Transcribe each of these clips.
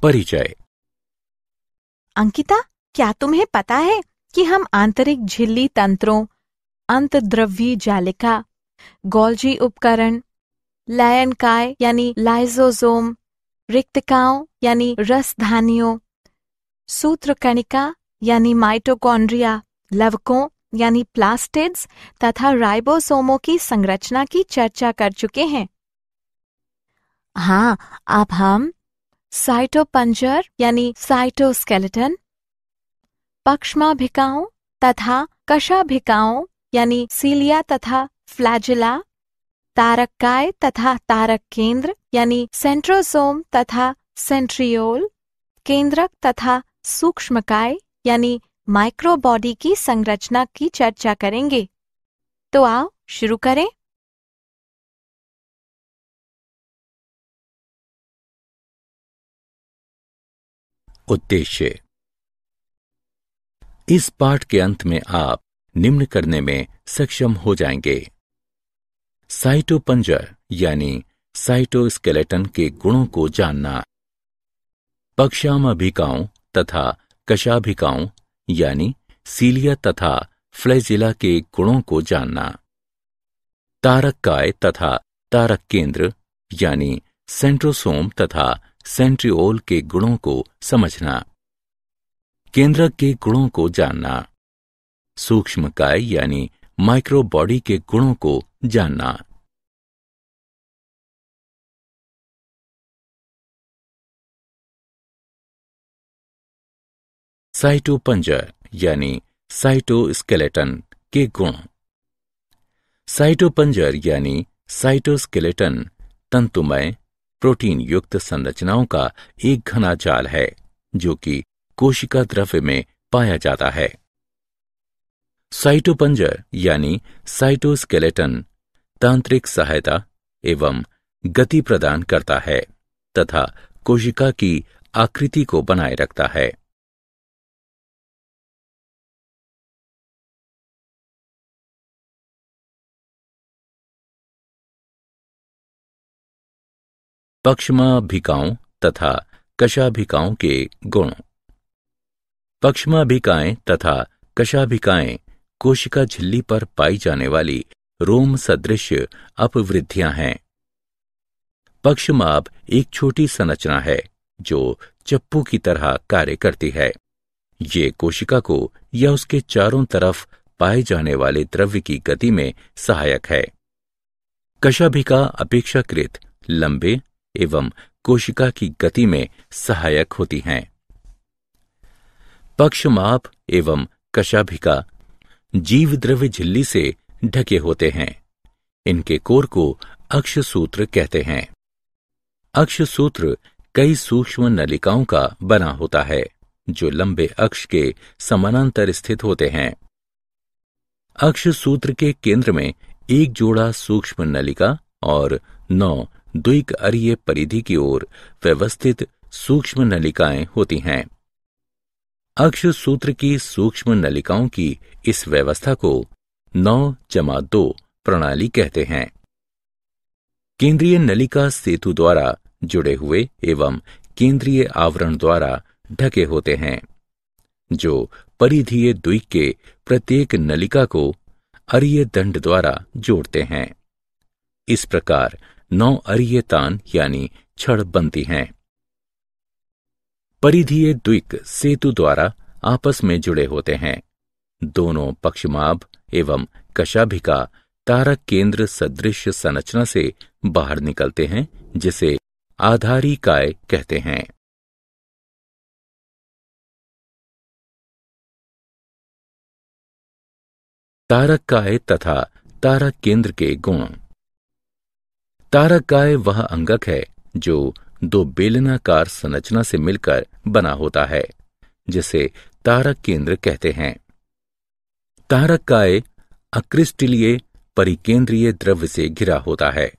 परिचय। अंकिता, क्या तुम्हें पता है कि हम आंतरिक झिल्ली तंत्रों, अंतर्द्रव्यी जालिका, गोल्जी उपकरण, लयनकाय यानी लाइसोसोम, रिक्तिकाओं यानी रसधानियों, सूत्रकणिका यानी माइटोकॉन्ड्रिया, लवकों यानी प्लास्टिड्स तथा राइबोसोमों की संरचना की चर्चा कर चुके हैं। हाँ, अब हम साइटोपंजर यानी साइटोस्केलेटन, पक्ष्माभिकाओं तथा कशाभिकाओं यानी सीलिया तथा फ्लैजिला, तारककाय तथा तारक केंद्र यानी सेंट्रोसोम तथा सेंट्रियोल, केंद्रक तथा सूक्ष्मकाय यानी माइक्रोबॉडी की संरचना की चर्चा करेंगे। तो आओ शुरू करें। उद्देश्य। इस पाठ के अंत में आप निम्न करने में सक्षम हो जाएंगे: साइटोपंजर यानी साइटोस्केलेटन के गुणों को जानना, पक्षाभिकाओं तथा कशाभिकाओं यानी सीलिया तथा फ्लैजिला के गुणों को जानना, तारककाय तथा तारक केंद्र यानी सेंट्रोसोम तथा सेंट्रियोल के गुणों को समझना, केंद्रक के गुणों को जानना, सूक्ष्मकाय यानी माइक्रोबॉडी के गुणों को जानना। साइटोपंजर यानी साइटोस्केलेटन के गुण। साइटोपंजर यानी साइटोस्केलेटन तंतुमय प्रोटीन युक्त संरचनाओं का एक घना जाल है जो कि कोशिका द्रव्य में पाया जाता है। साइटोपंजर यानी साइटोस्केलेटन तांत्रिक सहायता एवं गति प्रदान करता है तथा कोशिका की आकृति को बनाए रखता है। पक्ष्माभिकाओं तथा कशाभिकाओं के गुण। पक्ष्माभिकाएं तथा कशाभिकाएं कोशिका झिल्ली पर पाई जाने वाली रोम सदृश अपवृद्धियां हैं। पक्ष्माभ एक छोटी संरचना है जो चप्पू की तरह कार्य करती है। ये कोशिका को या उसके चारों तरफ पाए जाने वाले द्रव्य की गति में सहायक है। कशाभिका अपेक्षाकृत लंबे एवं कोशिका की गति में सहायक होती हैं। पक्षमाभ एवं कशाभिका जीव द्रव्य झिल्ली से ढके होते हैं। इनके कोर को अक्षसूत्र कहते हैं। अक्षसूत्र कई सूक्ष्म नलिकाओं का बना होता है जो लंबे अक्ष के समानांतर स्थित होते हैं। अक्षसूत्र के केंद्र में एक जोड़ा सूक्ष्म नलिका और 9 द्विअरीय परिधि की ओर व्यवस्थित सूक्ष्म नलिकाएं होती हैं। अक्षसूत्र की सूक्ष्म नलिकाओं की इस व्यवस्था को 9+2 प्रणाली कहते हैं। केंद्रीय नलिका सेतु द्वारा जुड़े हुए एवं केंद्रीय आवरण द्वारा ढके होते हैं जो परिधीय द्विक के प्रत्येक नलिका को अरीय दंड द्वारा जोड़ते हैं। इस प्रकार 9 अरीय तान यानी छड़ बनती हैं। परिधीय द्विक सेतु द्वारा आपस में जुड़े होते हैं। दोनों पक्षमाभ एवं कशाभिका तारक केंद्र सदृश संरचना से बाहर निकलते हैं जिसे आधारिकाय कहते हैं। तारककाय तथा तारक केंद्र के गुण। तारककाय वह अंगक है जो 2 बेलनाकार संरचना से मिलकर बना होता है जिसे तारक केंद्र कहते हैं। तारककाय अक्रिस्टलीय परिकेंद्रीय द्रव्य से घिरा होता है।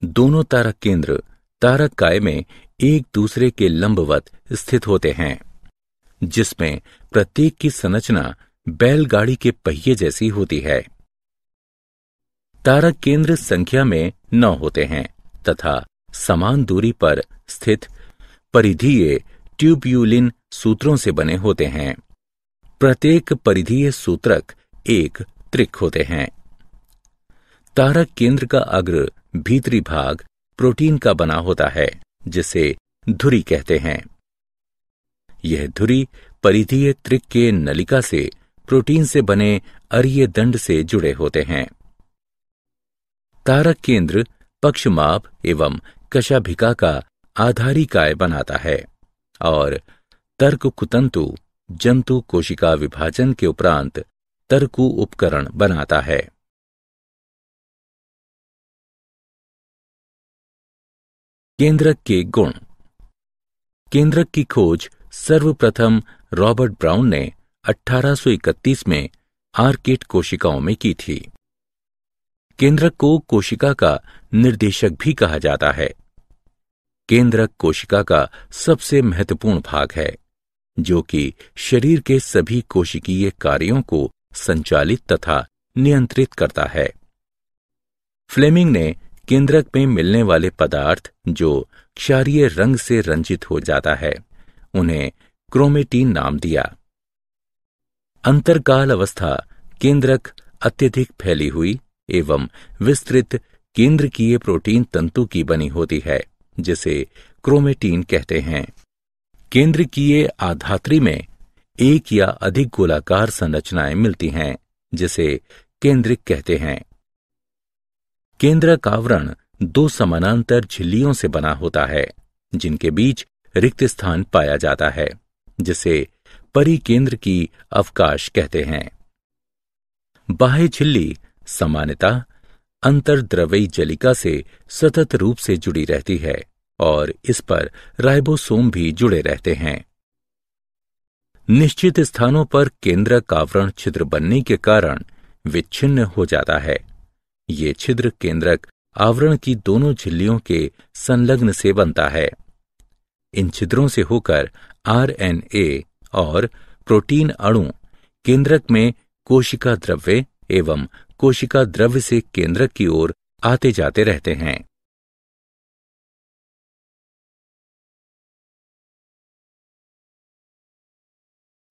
दोनों तारक केंद्र तारककाय में एक दूसरे के लंबवत स्थित होते हैं जिसमें प्रत्येक की संरचना बैलगाड़ी के पहिए जैसी होती है। तारक केंद्र संख्या में 9 होते हैं तथा समान दूरी पर स्थित परिधीय ट्यूब्यूलिन सूत्रों से बने होते हैं। प्रत्येक परिधीय सूत्रक एक त्रिक होते हैं। तारक केंद्र का अग्र भीतरी भाग प्रोटीन का बना होता है, जिसे धुरी कहते हैं। यह धुरी परिधीय त्रिक के नलिका से प्रोटीन से बने अरीय दंड से जुड़े होते हैं। तारक केंद्र पक्षमाप एवं कशाभिका का आधारिकाय बनाता है और तर्ककुतंतु जंतु कोशिका विभाजन के उपरांत तर्कु उपकरण बनाता है। केंद्रक के गुण। केंद्रक की खोज सर्वप्रथम रॉबर्ट ब्राउन ने 1831 में आर्किड कोशिकाओं में की थी। केंद्रक को कोशिका का निर्देशक भी कहा जाता है। केंद्रक कोशिका का सबसे महत्वपूर्ण भाग है, जो कि शरीर के सभी कोशिकीय कार्यों को संचालित तथा नियंत्रित करता है। फ्लेमिंग ने केंद्रक में मिलने वाले पदार्थ जो क्षारीय रंग से रंजित हो जाता है, उन्हें क्रोमेटीन नाम दिया। अंतरकाल अवस्था केंद्रक अत्यधिक फैली हुई एवं विस्तृत केंद्रकीय प्रोटीन तंतु की बनी होती है, जिसे क्रोमेटीन कहते हैं। केंद्रकीय आधात्री में एक या अधिक गोलाकार संरचनाएं मिलती हैं, जिसे केंद्रिक कहते हैं। केंद्रक आवरण दो समानांतर झिल्लियों से बना होता है, जिनके बीच रिक्त स्थान पाया जाता है, जिसे परिकेंद्र की अवकाश कहते हैं। बाह्य झिल्ली सामान्यतः अंतर्द्रवयी जलिका से सतत रूप से जुड़ी रहती है और इस पर राइबोसोम भी जुड़े रहते हैं। निश्चित स्थानों पर केंद्रक आवरण छिद्र बनने के कारण विच्छिन्न हो जाता है। ये छिद्र केंद्रक आवरण की दोनों झिल्लियों के संलग्न से बनता है। इन छिद्रों से होकर आरएनए और प्रोटीन अणु केंद्रक में कोशिका द्रव्य एवं कोशिका द्रव्य से केंद्रक की ओर आते जाते रहते हैं।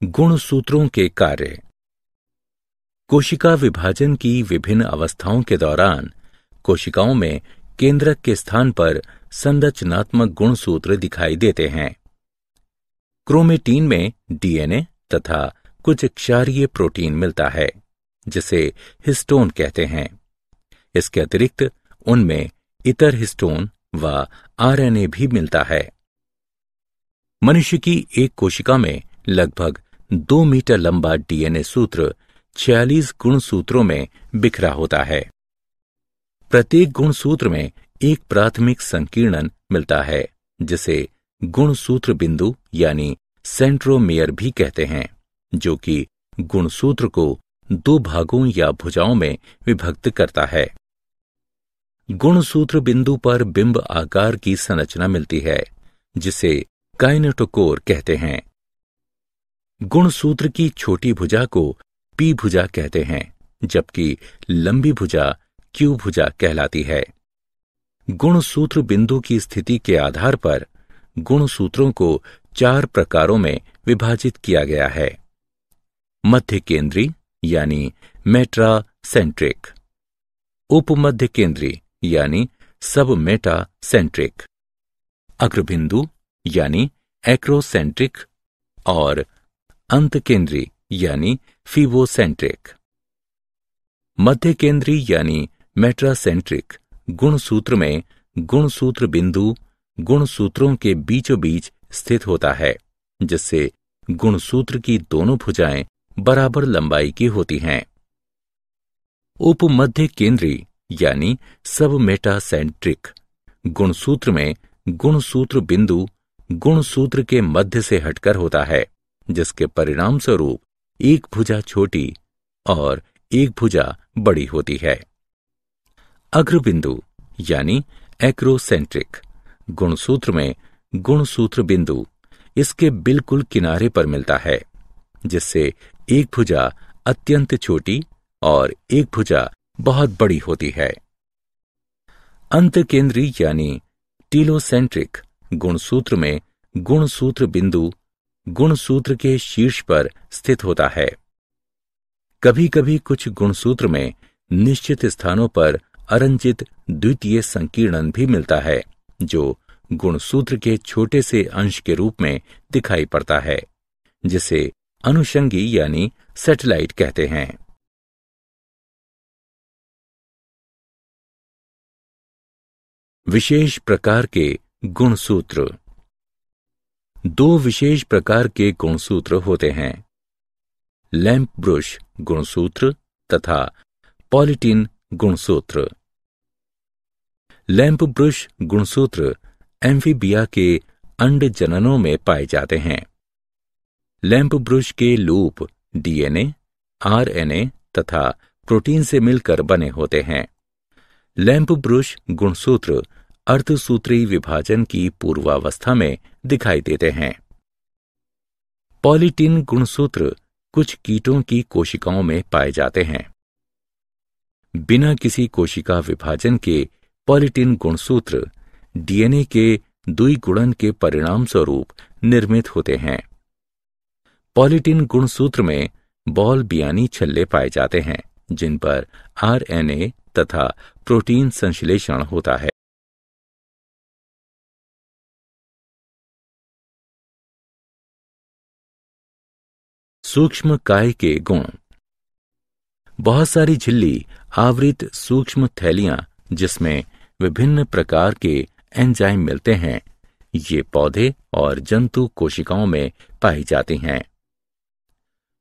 गुणसूत्रों के कार्य। कोशिका विभाजन की विभिन्न अवस्थाओं के दौरान कोशिकाओं में केंद्रक के स्थान पर संरचनात्मक गुणसूत्र दिखाई देते हैं। क्रोमेटीन में डीएनए तथा कुछ क्षारीय प्रोटीन मिलता है, जिसे हिस्टोन कहते हैं। इसके अतिरिक्त उनमें इतर हिस्टोन व आरएनए भी मिलता है। मनुष्य की एक कोशिका में लगभग 2 मीटर लंबा डीएनए सूत्र 46 गुणसूत्रों में बिखरा होता है। प्रत्येक गुणसूत्र में एक प्राथमिक संकीर्णन मिलता है, जिसे गुणसूत्र बिंदु यानी सेंट्रोमियर भी कहते हैं, जो कि गुणसूत्र को 2 भागों या भुजाओं में विभक्त करता है। गुणसूत्र बिंदु पर बिंब आकार की संरचना मिलती है, जिसे काइनेटोकोर कहते हैं। गुणसूत्र की छोटी भुजा को पी भुजा कहते हैं, जबकि लंबी भुजा क्यू भुजा कहलाती है। गुणसूत्र बिंदु की स्थिति के आधार पर गुणसूत्रों को 4 प्रकारों में विभाजित किया गया है। मध्य केंद्री यानी मेट्रासेंट्रिक, उपमध्य केंद्री यानी सब मेटासेंट्रिक, अग्रबिंदु यानी एक्रोसेंट्रिक और अंत केंद्री यानी फिबोसेंट्रिक। मध्य केंद्री यानी मेट्रासेंट्रिक गुणसूत्र में गुणसूत्र बिंदु गुणसूत्रों के बीचों बीच स्थित होता है, जिससे गुणसूत्र की दोनों भुजाएं बराबर लंबाई की होती हैं। उपमध्य केंद्री यानी सब मेटासेंट्रिक गुणसूत्र में गुणसूत्र बिंदु गुणसूत्र के मध्य से हटकर होता है, जिसके परिणाम स्वरूप एक भुजा छोटी और एक भुजा बड़ी होती है। अग्रबिंदु यानी एक्रोसेंट्रिक गुणसूत्र में गुणसूत्र बिंदु इसके बिल्कुल किनारे पर मिलता है, जिससे एक भुजा अत्यंत छोटी और एक भुजा बहुत बड़ी होती है। अंत केंद्री यानी टीलोसेंट्रिक गुणसूत्र में गुणसूत्र बिंदु गुणसूत्र के शीर्ष पर स्थित होता है। कभी कभी कुछ गुणसूत्र में निश्चित स्थानों पर अरंजित द्वितीय संकीर्णन भी मिलता है, जो गुणसूत्र के छोटे से अंश के रूप में दिखाई पड़ता है, जिसे अनुषंगी यानी सैटेलाइट कहते हैं। विशेष प्रकार के गुणसूत्र। दो विशेष प्रकार के गुणसूत्र होते हैं, लैंप ब्रुश गुणसूत्र तथा पॉलीटिन गुणसूत्र। लैंप ब्रुश गुणसूत्र एम्फीबिया के अंड जननों में पाए जाते हैं। लैंप ब्रुश के लूप डीएनए, आरएनए तथा प्रोटीन से मिलकर बने होते हैं। लैंप ब्रुश गुणसूत्र अर्धसूत्री विभाजन की पूर्वावस्था में दिखाई देते हैं। पॉलीटिन गुणसूत्र कुछ कीटों की कोशिकाओं में पाए जाते हैं। बिना किसी कोशिका विभाजन के पॉलीटिन गुणसूत्र डीएनए के द्विगुणन के परिणाम स्वरूप निर्मित होते हैं। पॉलीटिन गुणसूत्र में बॉल बियानी छल्ले पाए जाते हैं, जिन पर आरएनए तथा प्रोटीन संश्लेषण होता है। सूक्ष्म काय के गुण। बहुत सारी झिल्ली आवृत सूक्ष्म थैलियां जिसमें विभिन्न प्रकार के एंजाइम मिलते हैं, ये पौधे और जंतु कोशिकाओं में पाई जाती हैं।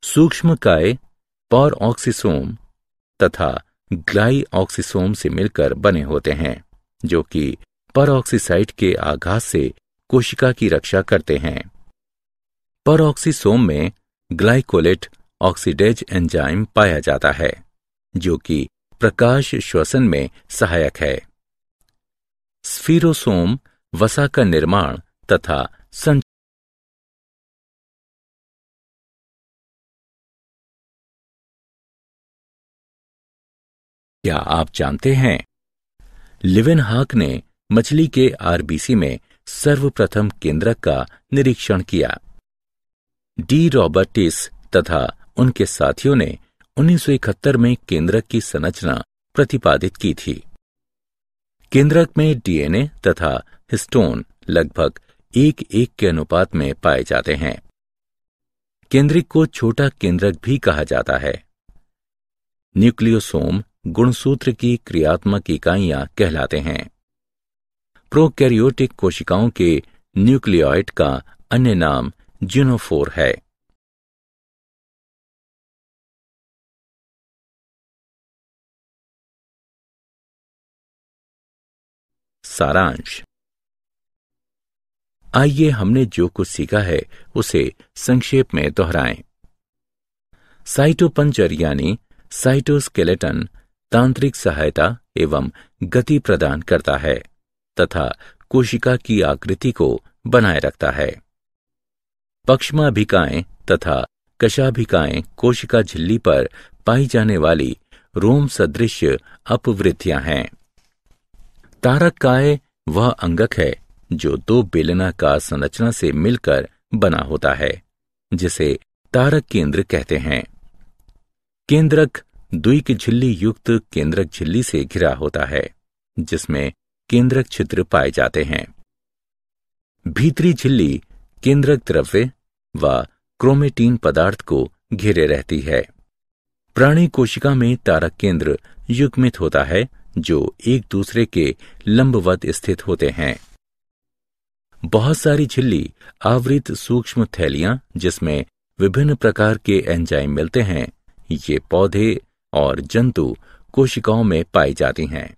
सूक्ष्म काय परऑक्सीसोम तथा ग्लाइऑक्सीसोम से मिलकर बने होते हैं, जो कि परऑक्सीसाइट के आघात से कोशिका की रक्षा करते हैं। परऑक्सीसोम में ग्लाइकोलेट ऑक्सीडेज एंजाइम पाया जाता है, जो कि प्रकाश श्वसन में सहायक है। स्फीरोसोम वसा का निर्माण तथा क्या आप जानते हैं, लिवेनहाक ने मछली के आरबीसी में सर्वप्रथम केंद्रक का निरीक्षण किया। डी रॉबर्टिस तथा उनके साथियों ने 1971 में केंद्रक की संरचना प्रतिपादित की थी। केंद्रक में डीएनए तथा हिस्टोन लगभग 1:1 के अनुपात में पाए जाते हैं। केंद्रक को छोटा केंद्रक भी कहा जाता है। न्यूक्लियोसोम गुणसूत्र की क्रियात्मक इकाइयां कहलाते हैं। प्रोकैरियोटिक कोशिकाओं के न्यूक्लियोइड का अन्य नाम जिनोफोर है। सारांश। आइए हमने जो कुछ सीखा है उसे संक्षेप में दोहराएं। साइटोपंजर यानी साइटोस्केलेटन तांत्रिक सहायता एवं गति प्रदान करता है तथा कोशिका की आकृति को बनाए रखता है। पक्ष्माभिकाएं तथा कशाभिकाएं कोशिका झिल्ली पर पाई जाने वाली रोम सदृश अपवृत्तियां हैं। तारककाय वह अंगक है जो दो बेलनाकार संरचना से मिलकर बना होता है, जिसे तारक केंद्र कहते हैं। केंद्रक द्विक झिल्ली युक्त केंद्रक झिल्ली से घिरा होता है, जिसमें केंद्रक छिद्र पाए जाते हैं। भीतरी झिल्ली केंद्रक द्रव्य व क्रोमेटीन पदार्थ को घेरे रहती है। प्राणी कोशिका में तारक केंद्र युग्मित होता है, जो एक दूसरे के लंबवत स्थित होते हैं। बहुत सारी झिल्ली आवृत सूक्ष्म थैलियां जिसमें विभिन्न प्रकार के एंजाइम मिलते हैं, ये पौधे और जंतु कोशिकाओं में पाई जाती हैं।